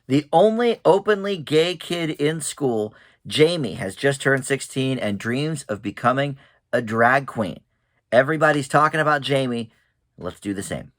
The only openly gay kid in school, Jamie, has just turned 16 and dreams of becoming a drag queen. Everybody's talking about Jamie. Let's do the same.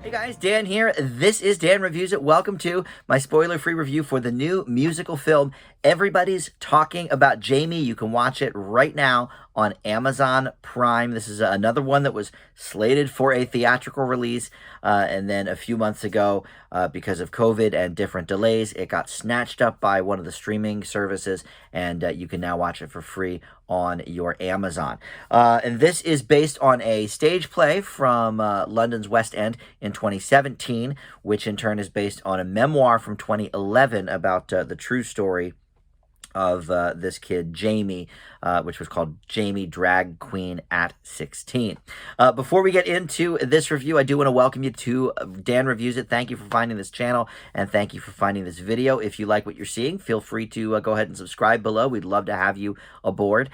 Hey guys, Dan here. This is Dan Reviews It. Welcome to my spoiler-free review for the new musical film, Everybody's Talking About Jamie. You can watch it right now on Amazon Prime. This is another one that was slated for a theatrical release, and then a few months ago, because of COVID and different delays, it got snatched up by one of the streaming services, and you can now watch it for free on your Amazon. And this is based on a stage play from London's West End in 2017, which in turn is based on a memoir from 2011 about the true story of this kid, Jamie, which was called Jamie Drag Queen at 16. Before we get into this review, I do want to welcome you to Dan Reviews It. Thank you for finding this channel, and thank you for finding this video. If you like what you're seeing, feel free to go ahead and subscribe below. We'd love to have you aboard.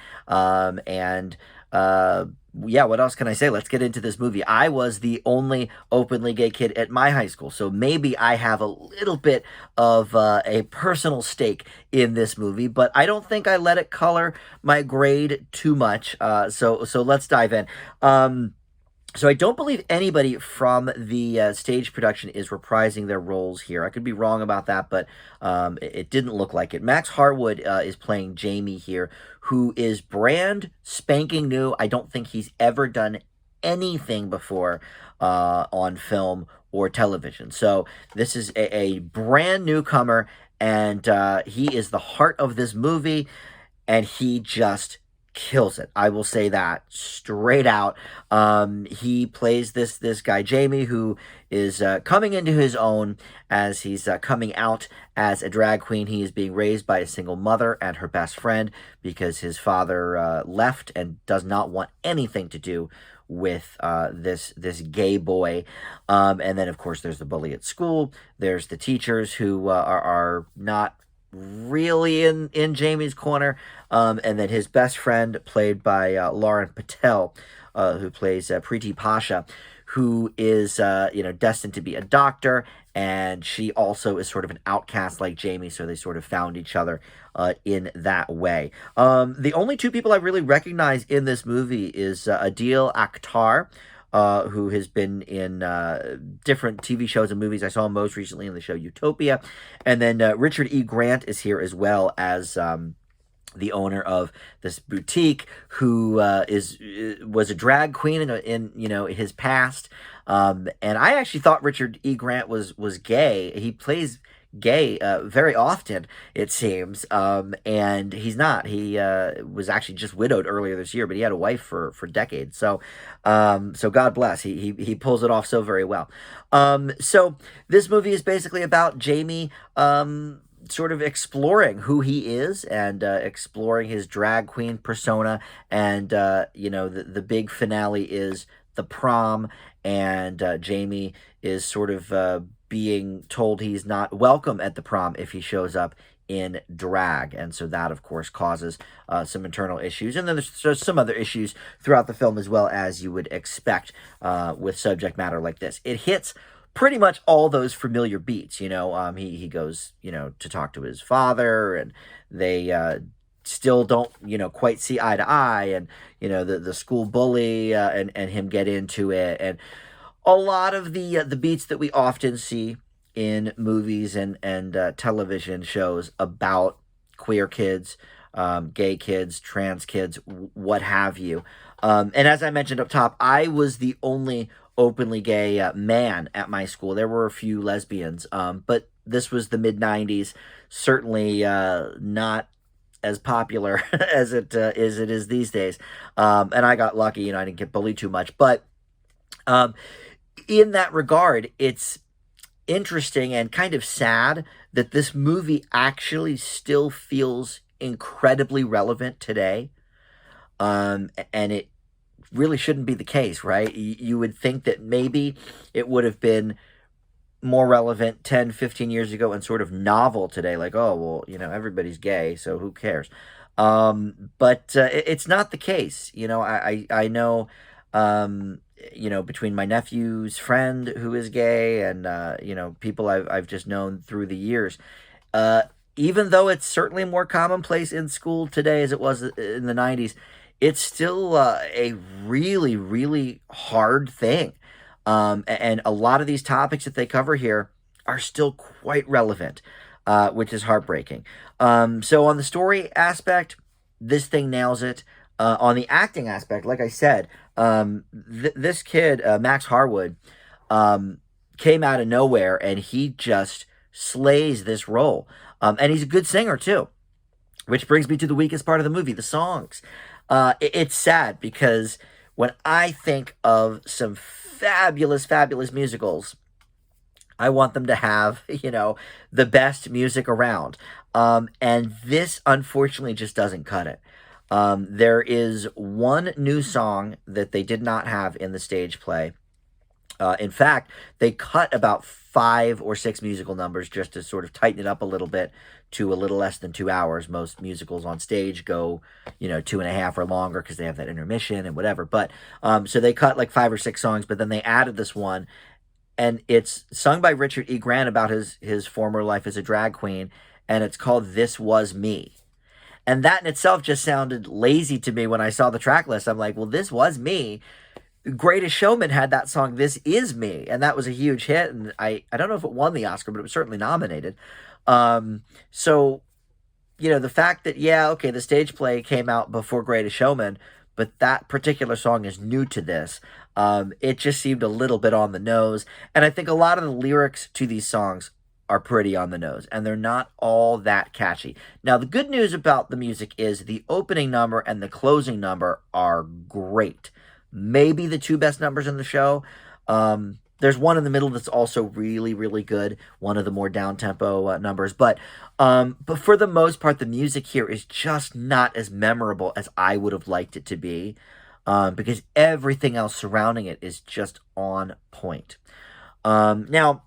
Yeah, what else can I say? Let's get into this movie. I was the only openly gay kid at my high school, so maybe I have a little bit of a personal stake in this movie, but I don't think I let it color my grade too much. So let's dive in. So I don't believe anybody from the stage production is reprising their roles here. I could be wrong about that, but it didn't look like it. Max Harwood is playing Jamie here, who is brand spanking new. I don't think he's ever done anything before on film or television. So this is a brand newcomer, and he is the heart of this movie, and he just kills it. I will say that straight out. He plays this guy Jamie, who is coming into his own as he's coming out as a drag queen. He is being raised by a single mother and her best friend because his father left and does not want anything to do with this gay boy. And then of course there's the bully at school. There's the teachers who are not really in Jamie's corner, and then his best friend, played by Lauren Patel, who plays Preeti Pasha, who is destined to be a doctor, and she also is sort of an outcast like Jamie, so they sort of found each other in that way. The only two people I really recognize in this movie is Adil Akhtar, who has been in different TV shows and movies. I saw him most recently in the show Utopia. And then Richard E. Grant is here as well as the owner of this boutique, who was a drag queen in his past. And I actually thought Richard E. Grant was gay. He plays gay very often, it seems, and he's not. He was actually just widowed earlier this year, but he had a wife for decades. So God bless. He pulls it off so very well. So this movie is basically about Jamie sort of exploring who he is and exploring his drag queen persona, and the big finale is the prom, and Jamie is sort of being told he's not welcome at the prom if he shows up in drag. And so that, of course, causes some internal issues. And then there's some other issues throughout the film as well, as you would expect with subject matter like this. It hits pretty much all those familiar beats. He goes, to talk to his father, and they still don't, quite see eye to eye. And, the school bully and him get into it. And a lot of the beats that we often see in movies and television shows about queer kids, gay kids, trans kids, what have you. And as I mentioned up top, I was the only openly gay man at my school. There were a few lesbians, but this was the mid-90s, certainly not as popular as it is these days. And I got lucky, I didn't get bullied too much. But in that regard, it's interesting and kind of sad that this movie actually still feels incredibly relevant today. And it really shouldn't be the case, right? You would think that maybe it would have been more relevant 10, 15 years ago and sort of novel today. Like, oh, well, everybody's gay, so who cares? But it's not the case. I know Um, between my nephew's friend who is gay and people I've just known through the years. Uh, Even though it's certainly more commonplace in school today as it was in the '90s, it's still a really, really hard thing. And a lot of these topics that they cover here are still quite relevant, which is heartbreaking. So, on the story aspect, this thing nails it. On the acting aspect, like I said, this kid, Max Harwood, um, came out of nowhere and he just slays this role. And he's a good singer too, which brings me to the weakest part of the movie, the songs. It's sad because when I think of some fabulous, fabulous musicals, I want them to have, the best music around. And this unfortunately just doesn't cut it. There is one new song that they did not have in the stage play. In fact, they cut about 5 or 6 musical numbers just to sort of tighten it up a little bit to a little less than 2 hours. Most musicals on stage go, 2.5 or longer because they have that intermission and whatever. But so they cut like 5 or 6 songs, but then they added this one, and it's sung by Richard E. Grant about his former life as a drag queen, and it's called "This Was Me." And that in itself just sounded lazy to me when I saw the track list. I'm like, well, this was me. Greatest Showman had that song "This Is Me," and that was a huge hit. And I don't know if it won the Oscar, but it was certainly nominated. So the fact that okay, the stage play came out before Greatest Showman, but that particular song is new to this. It just seemed a little bit on the nose, and I think a lot of the lyrics to these songs are pretty on the nose, and they're not all that catchy. Now, the good news about the music is the opening number and the closing number are great. Maybe the two best numbers in the show. There's one in the middle that's also really, really good. One of the more down-tempo numbers. But for the most part, the music here is just not as memorable as I would have liked it to be. Because everything else surrounding it is just on point. Now,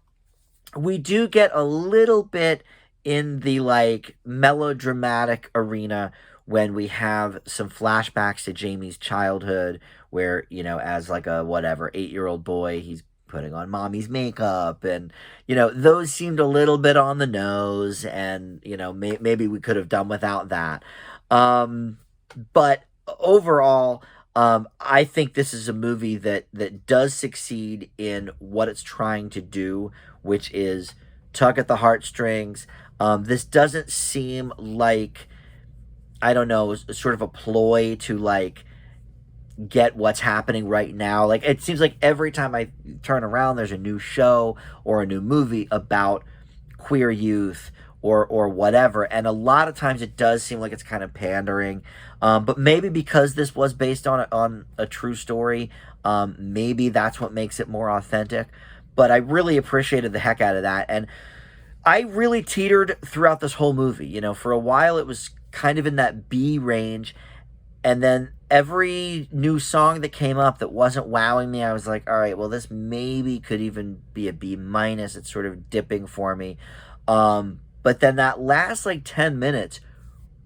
we do get a little bit in the melodramatic arena when we have some flashbacks to Jamie's childhood where, as a 8-year-old boy, he's putting on mommy's makeup, and those seemed a little bit on the nose, and maybe we could have done without that. But overall, I think this is a movie that does succeed in what it's trying to do, which is tug at the heartstrings. This doesn't seem like, I don't know, sort of a ploy to get what's happening right now. It seems like every time I turn around, there's a new show or a new movie about queer youth or whatever. And a lot of times it does seem like it's kind of pandering. But maybe because this was based on a true story, maybe that's what makes it more authentic. But I really appreciated the heck out of that. And I really teetered throughout this whole movie. For a while it was kind of in that B range. And then every new song that came up that wasn't wowing me, I was like, all right, well, this maybe could even be a B minus. It's sort of dipping for me. But then that last 10 minutes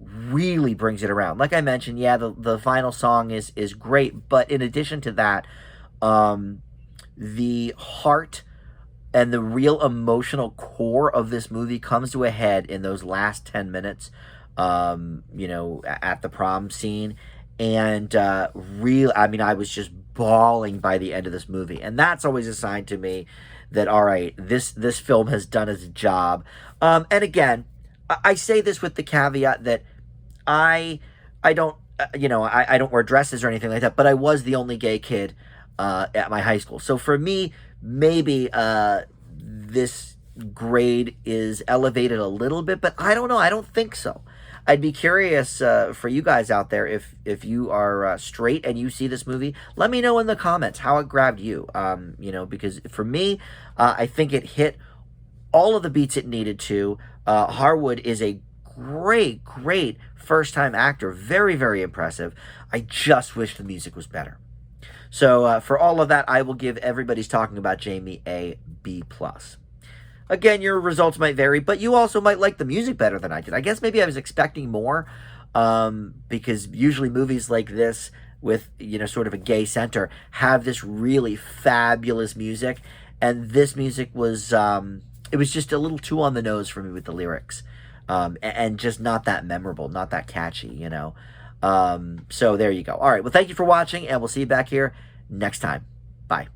really brings it around. Like I mentioned, the final song is great. But in addition to that, the heart and the real emotional core of this movie comes to a head in those last 10 minutes. At the prom scene, and I was just bawling by the end of this movie, and that's always a sign to me that all right, this film has done its job. And again, I say this with the caveat that I don't I don't wear dresses or anything like that, but I was the only gay kid at my high school, so for me, maybe this grade is elevated a little bit, but I don't know. I don't think so. I'd be curious for you guys out there if you are straight and you see this movie. Let me know in the comments how it grabbed you. Because for me, I think it hit all of the beats it needed to. Harwood is a great, great first-time actor. Very, very impressive. I just wish the music was better. So for all of that, I will give Everybody's Talking About Jamie a B+. Again, your results might vary, but you also might like the music better than I did. I guess maybe I was expecting more, because usually movies like this, with, you know, sort of a gay center, have this really fabulous music. And this music was, it was just a little too on the nose for me with the lyrics, and just not that memorable, not that catchy, you know. So there you go. All right. Well, thank you for watching, and we'll see you back here next time. Bye.